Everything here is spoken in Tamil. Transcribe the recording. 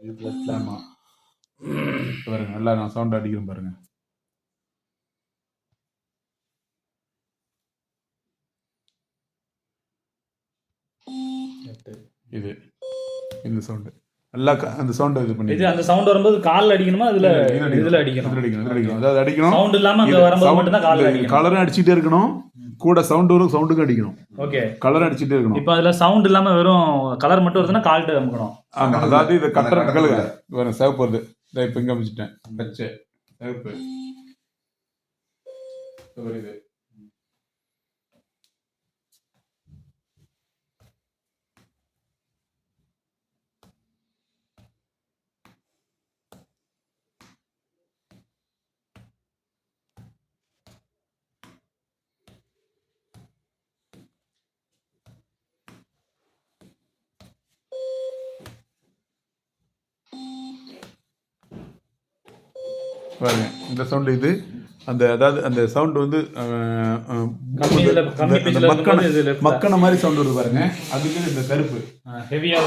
இது லெஃப்ட்ல. ஆமாம். பாருங்க நல்லா நான் சவுண்ட் அடிக்கிறேன் பாருங்க. இது இந்த சவுண்டு நல்லா அந்த சவுண்ட் இது பண்ணி இது அந்த சவுண்ட் வரும்போது கால்ல அடிக்கணுமா இதுல இதுல அடிக்கணும். அதாவது அடிக்கணும். சவுண்ட் இல்லாம அங்க வரும்போது மட்டும் தான் கால்ல அடிக்கணும். கலரும் அடிச்சிட்டே இருக்கணும். கூட சவுண்ட் வரும், சவுண்டுக்கு அடிக்கணும். ஓகே. கலர் அடிச்சிட்டே இருக்கணும். இப்போ அதுல சவுண்ட் இல்லாம வெறும் கலர் மட்டும் வருதுன்னா கால்ட்ட அமுக்கணும். ஆமா. அதாவது இது கட்டர் கழுகு வேற சிவப்பு வருது. இதை இப்போ இங்க அமைச்சிட்டேன். பச்சை சிவப்பு வருது. பாருங்க இந்த சவுண்ட் இது அந்த அதாவது அந்த சவுண்ட் வந்து மக்கன மாதிரி சவுண்ட் வருது பாருங்க. அதுக்கு இந்த கருப்பு ஹெவியா